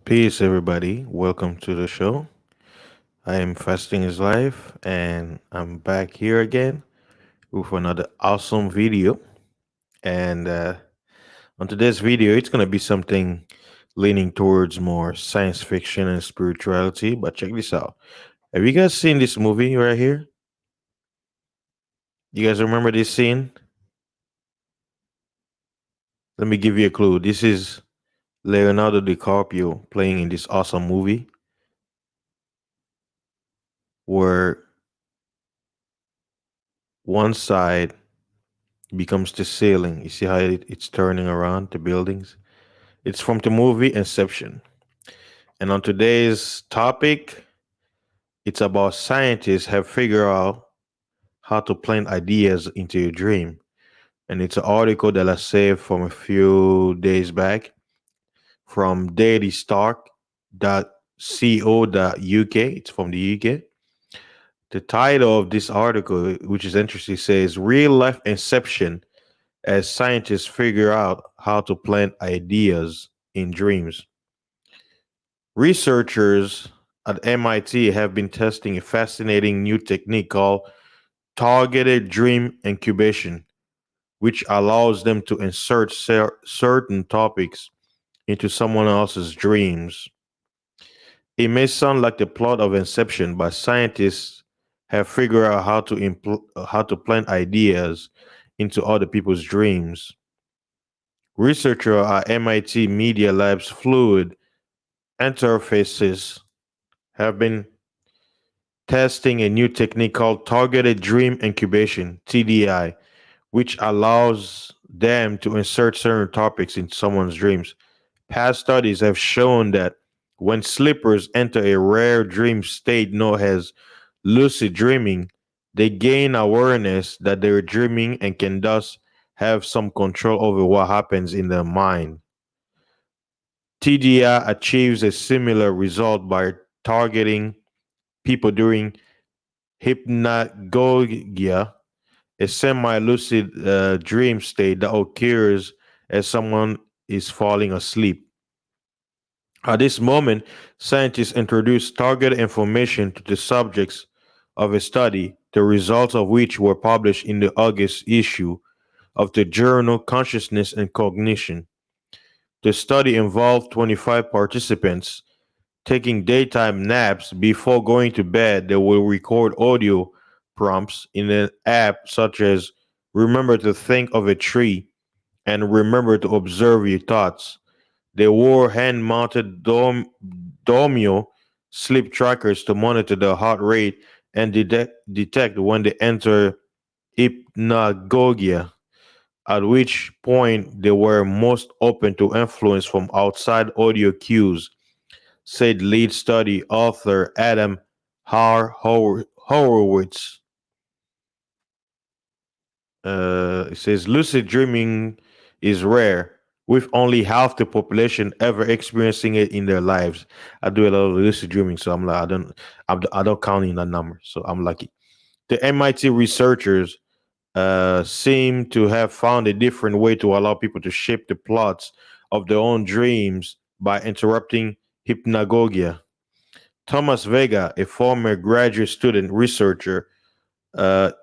Peace, everybody. Welcome to the show. I am Fasting is Life, and I'm back here again with another awesome video. And on today's video, it's going to be something leaning towards more science fiction and spirituality. But check this out. Have you guys seen this movie right here? You guys remember this scene? Let me give you a clue. This is Leonardo DiCaprio playing in this awesome movie where one side becomes the ceiling. You see how it's turning around the buildings? It's from the movie Inception. And on today's topic, it's about scientists have figured out how to plant ideas into your dream. And it's an article that I saved from a few days back from dailystark.co.uk. It's from the UK. The title of this article, which is interesting, says Real Life Inception as scientists figure out how to plant ideas in dreams. Researchers at MIT have been testing a fascinating new technique called targeted dream incubation, which allows them to insert certain topics into someone else's dreams. It may sound like the plot of Inception, but scientists have figured out how to plant ideas into other people's dreams. Researchers at MIT Media Lab's fluid interfaces have been testing a new technique called targeted dream incubation, TDI, which allows them to insert certain topics in someone's dreams. Past studies have shown that when sleepers enter a rare dream state known as lucid dreaming, they gain awareness that they're dreaming and can thus have some control over what happens in their mind. TDI achieves a similar result by targeting people during hypnagogia, a semi-lucid dream state that occurs as someone is falling asleep. At this moment, scientists introduce targeted information to the subjects of a study, the results of which were published in the August issue of the journal Consciousness and Cognition. The study involved 25 participants taking daytime naps before going to bed. They will record audio prompts in an app such as remember to think of a tree and remember to observe your thoughts. They wore hand mounted Domio sleep trackers to monitor their heart rate and detect when they enter hypnagogia, at which point they were most open to influence from outside audio cues, said lead study author Adam Horowitz. It says lucid dreaming is rare, with only half the population ever experiencing it in their lives. I do a lot of lucid dreaming, so I'm like, I don't count in that number, so I'm lucky. The MIT researchers seem to have found a different way to allow people to shape the plots of their own dreams by interrupting hypnagogia. Thomas Vega, a former graduate student researcher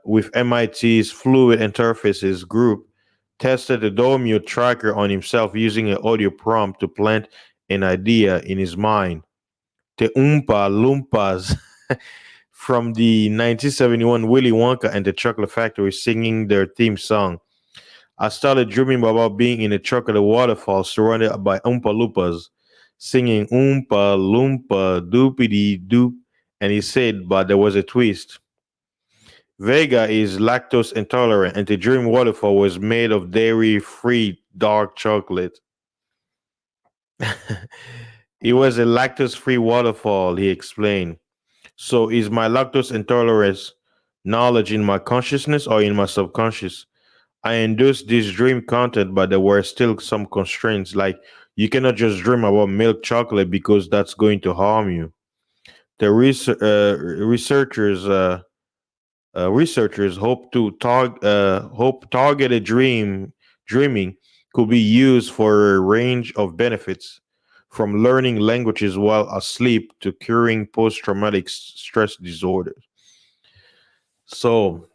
with MIT's Fluid Interfaces group, tested the Domio tracker on himself using an audio prompt to plant an idea in his mind. The Oompa Loompas from the 1971 Willy Wonka and the Chocolate Factory singing their theme song. I started dreaming about being in a chocolate waterfall surrounded by Oompa Loompas, singing Oompa Loompa Doopity Doop. And he said, but there was a twist. Vega is lactose intolerant, and the dream waterfall was made of dairy free dark chocolate. It was a lactose free waterfall, he explained. So, is my lactose intolerance knowledge in my consciousness or in my subconscious? I induced this dream content, but there were still some constraints, like you cannot just dream about milk chocolate because that's going to harm you. The researchers hope targeted dreaming could be used for a range of benefits, from learning languages while asleep to curing post-traumatic stress disorders. So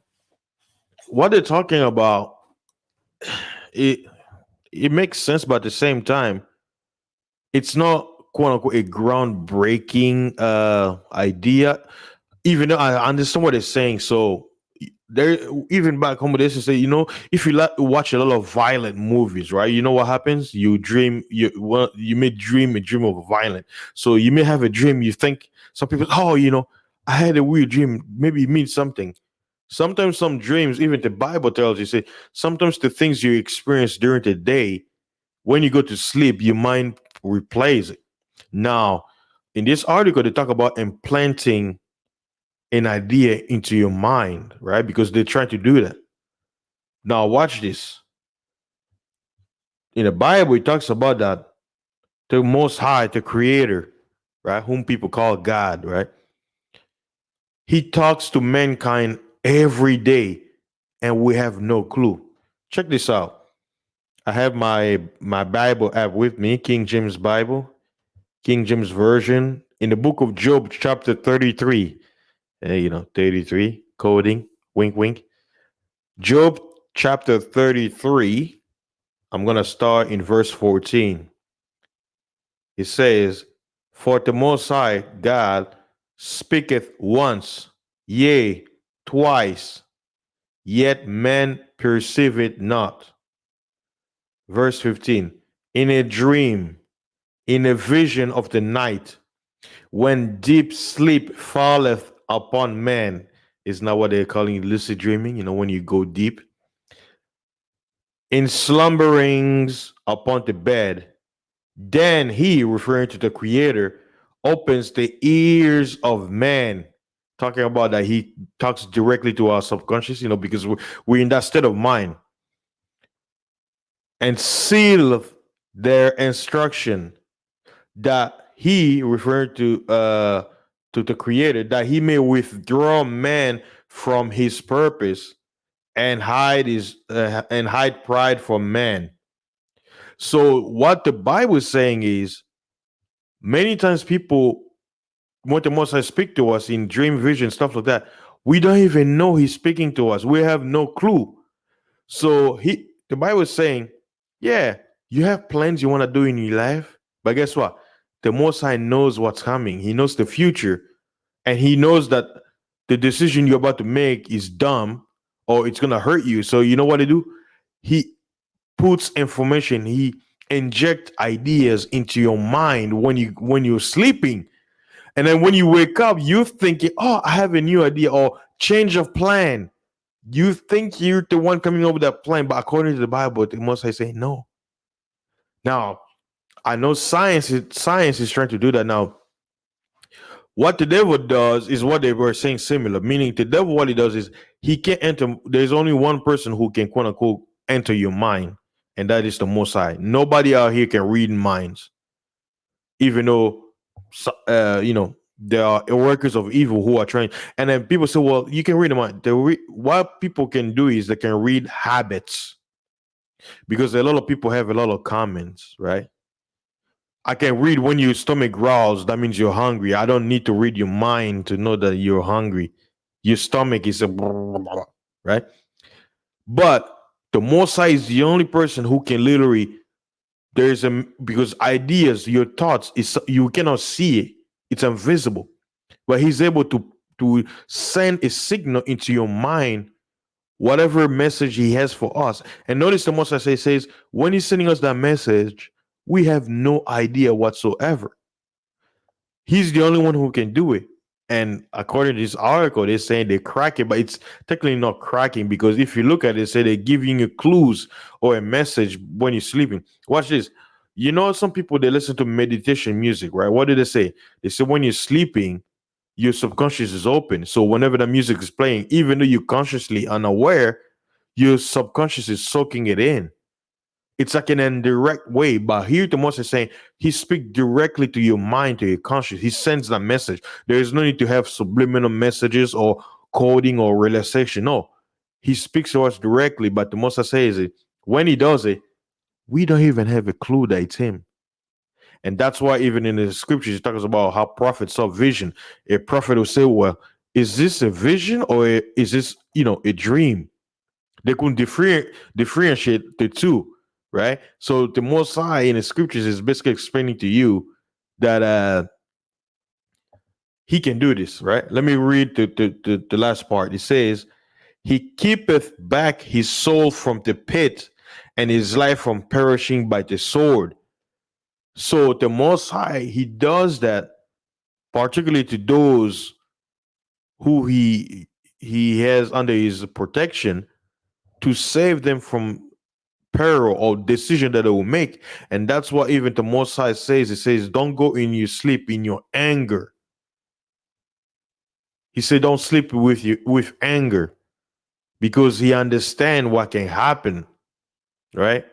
what they're talking about, it it makes sense, but at the same time, it's not quote unquote a groundbreaking idea. Even though I understand what they're saying, so there, even back home, they used to say, if you watch a lot of violent movies, right? You know what happens? You dream, you may dream a dream of violent. So you may have a dream. You think some people, oh, I had a weird dream. Maybe it means something. Sometimes some dreams, even the Bible tells you, say sometimes the things you experience during the day, when you go to sleep, your mind replays it. Now, in this article, they talk about implanting an idea into your mind, right? Because they're trying to do that. Now, watch this. In the Bible, it talks about that the Most High, the Creator, right, whom people call God, right? He talks to mankind every day, and we have no clue. Check this out. I have my Bible app with me, King James Bible, King James Version, in the book of Job, chapter 33. 33, coding, wink, wink. Job chapter 33, I'm going to start in verse 14. It says, for the Most High God speaketh once, yea, twice, yet man perceiveth not. Verse 15, in a dream, in a vision of the night, when deep sleep falleth upon man, is not what they're calling lucid dreaming, when you go deep. In slumberings upon the bed, then he, referring to the Creator, opens the ears of man. Talking about that he talks directly to our subconscious, because we're in that state of mind. And seal their instruction, that he, referring to the Creator, that he may withdraw man from his purpose and hide pride from man. So what the Bible is saying is, many times people, when the Most High speak to us in dream vision, stuff like that, we don't even know he's speaking to us. We have no clue. So the Bible is saying, yeah, you have plans you want to do in your life, but guess what? The Most High knows what's coming. He knows the future, and he knows that the decision you're about to make is dumb or it's gonna hurt you. So you know what to do? He puts information. He inject ideas into your mind when you're sleeping, and then when you wake up, you're thinking, "Oh, I have a new idea," or change of plan. You think you're the one coming up with that plan, but according to the Bible, the Most High say no. Now, I know science is trying to do that now. What the devil does is what they were saying similar, meaning the devil, what he does is he can't enter. There's only one person who can, quote unquote, enter your mind, and that is the Most High. Nobody out here can read minds, even though there are workers of evil who are trying. And then people say, well, you can read the mind. What people can do is they can read habits, because a lot of people have a lot of comments, right? I can read when your stomach growls, that means you're hungry. I don't need to read your mind to know that you're hungry. Your stomach is right? But the Most High is the only person who can literally, because ideas, your thoughts, you cannot see it. It's invisible. But he's able to send a signal into your mind, whatever message he has for us. And notice the Most High says, when he's sending us that message, we have no idea whatsoever. He's the only one who can do it. And according to this article, they're saying they crack it, but it's technically not cracking, because if you look at it, they say they're giving you clues or a message when you're sleeping. Watch this. Some people, they listen to meditation music, right? What do they say? They say when you're sleeping, your subconscious is open. So whenever the music is playing, even though you're consciously unaware, your subconscious is soaking it in. It's like in an indirect way, but here the Most is saying he speaks directly to your mind, to your conscious. He sends that message. There is no need to have subliminal messages or coding or relaxation. No, he speaks to us directly. But the Most says it when he does it, we don't even have a clue that it's him. And that's why even in the scriptures, it talks about how prophets saw vision. A prophet will say, well, is this a vision or is this, a dream? They couldn't differentiate the two, right? So the Most High in the scriptures is basically explaining to you that he can do this, right? Let me read the last part. It says, he keepeth back his soul from the pit and his life from perishing by the sword. So the Most High, he does that particularly to those who he has under his protection to save them from peril or decision that they will make. And that's what even the Most High says. It says, don't go in your sleep in your anger. He said, don't sleep with anger because he understand what can happen, right?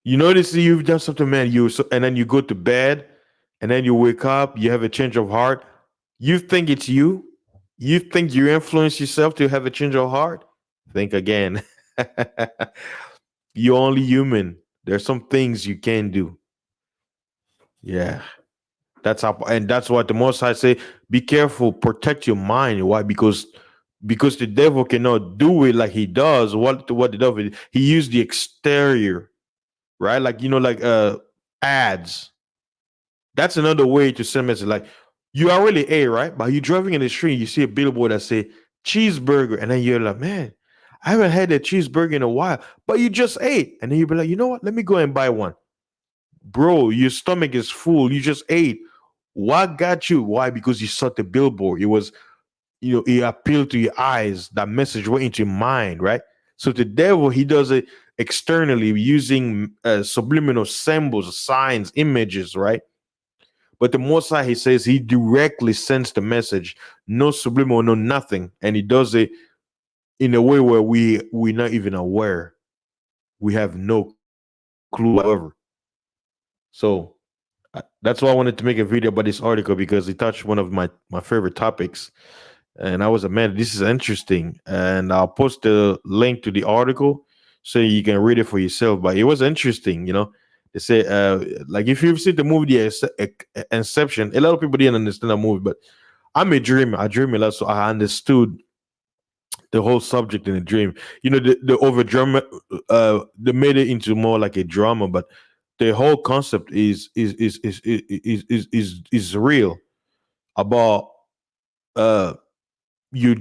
You notice that you've done something, man, and then you go to bed and then you wake up, you have a change of heart. You think it's you. You think you influence yourself to have a change of heart. Think again. You're only human. There's some things you can do. Yeah. And that's what the Most High say. Be careful, protect your mind. Why? Because the devil cannot do it like he does. What the devil, he used the exterior, right? Like, ads. That's another way to send message. Like, you are really A, right? But you driving in the street, you see a billboard that say cheeseburger, and then you're like, man, I haven't had a cheeseburger in a while. But you just ate. And then you be like, you know what? Let me go and buy one. Bro, your stomach is full. You just ate. What got you? Why? Because you saw the billboard. It was, it appealed to your eyes. That message went into your mind, right? So the devil, he does it externally using subliminal symbols, signs, images, right? But the Most High, he says he directly sends the message, no subliminal, no nothing, and he does it in a way where we're not even aware. We have no clue whatsoever. So that's why I wanted to make a video about this article because it touched one of my favorite topics. And I was like, man, this is interesting. And I'll post the link to the article so you can read it for yourself. But it was interesting. They say, like, if you've seen the movie Inception, a lot of people didn't understand that movie, but I'm a dreamer. I dream a lot, so I understood the whole subject in a dream. The over drama, they made it into more like a drama, but the whole concept is real about uh you're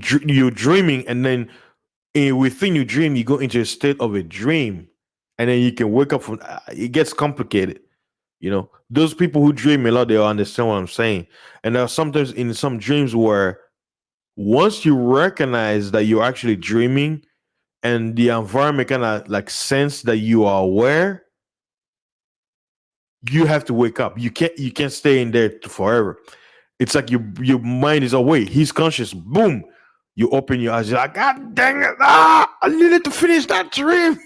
dreaming, and then within your dream you go into a state of a dream, and then you can wake up from it gets complicated. Those people who dream a lot, they'll understand what I'm saying. And there are sometimes in some dreams where once you recognize that you're actually dreaming and the environment kind of like sense that you are aware, you have to wake up. You can't stay in there forever. It's like your mind is awake. He's conscious. Boom. You open your eyes. You're like, God dang it. I needed to finish that dream.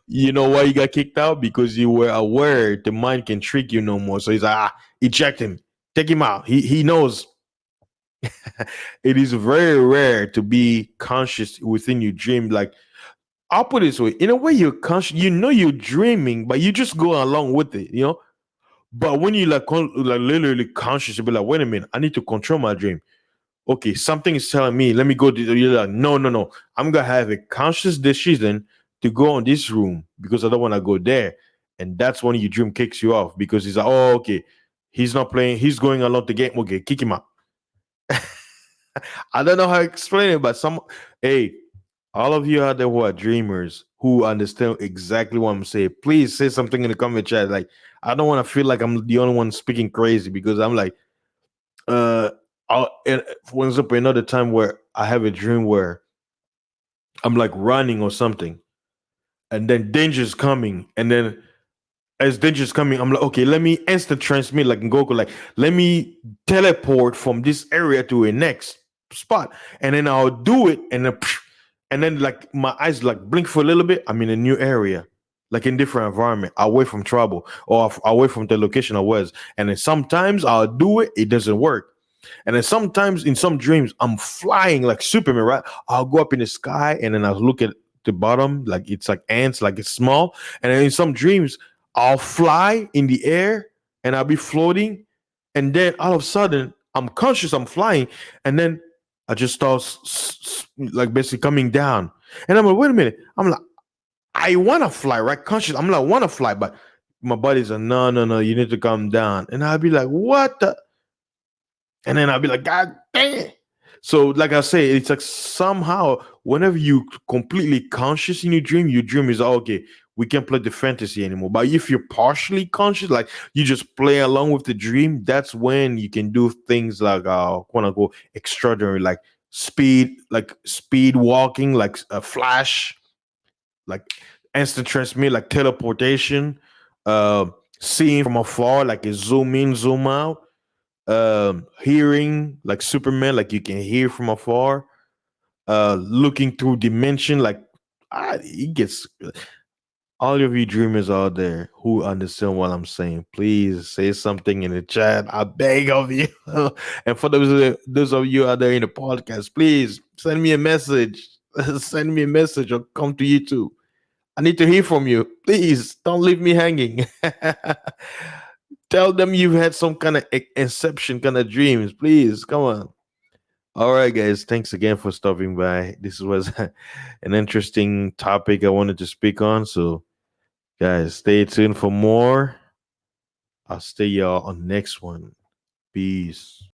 You know why you got kicked out? Because you were aware the mind can trick you no more. So he's like, eject him. Take him out. He knows. It is very rare to be conscious within your dream. Like, I'll put it this way. In a way, you're conscious. You're dreaming, but you just go along with it. But when you like literally conscious, you be like, wait a minute, I need to control my dream. Okay, something is telling me, let me go. You're like, no, no, no. I'm gonna have a conscious decision to go on this room because I don't want to go there. And that's when your dream kicks you off because he's like, oh, okay, he's not playing, he's going along the game. Okay, kick him out. I don't know how to explain it, but hey, all of you out there who are dreamers who understand exactly what I'm saying, please say something in the comment chat. Like, I don't want to feel like I'm the only one speaking crazy because I'm like, and for example, another time where I have a dream where I'm like running or something, and then danger's coming, and then as danger's coming, I'm like, okay, let me instant transmit like in Goku, like let me teleport from this area to a next spot, and then I'll do it, and then like my eyes like blink for a little bit. I'm in a new area, like in different environment, away from trouble or away from the location I was. And then sometimes I'll do it, it doesn't work. And then sometimes in some dreams, I'm flying like Superman, right? I'll go up in the sky and then I'll look at the bottom, like it's like ants, like it's small. And then in some dreams, I'll fly in the air and I'll be floating, and then all of a sudden I'm conscious, I'm flying, and then I just start like basically coming down, and I'm like, wait a minute, I'm like, I want to fly, right? Conscious, I'm like, want to fly, but my body's like, no, no, no, you need to come down, and I'll be like, what the? And then I'll be like, God dang it. So, like I say, it's like somehow whenever you completely conscious in your dream is okay. We can't play the fantasy anymore. But if you're partially conscious, like you just play along with the dream, that's when you can do things like quote unquote extraordinary, like speed walking, like a flash, like instant transmit, like teleportation, uh, seeing from afar, like a zoom in, zoom out, hearing like Superman, like you can hear from afar, looking through dimension, like it gets all of you dreamers out there who understand what I'm saying, please say something in the chat. I beg of you. And for those of you out there in the podcast, please send me a message. Send me a message or come to YouTube. I need to hear from you. Please don't leave me hanging. Tell them you've had some kind of inception kind of dreams. Please, come on. All right, guys. Thanks again for stopping by. This was an interesting topic I wanted to speak on. So, guys, stay tuned for more. I'll stay y'all on next one. Peace.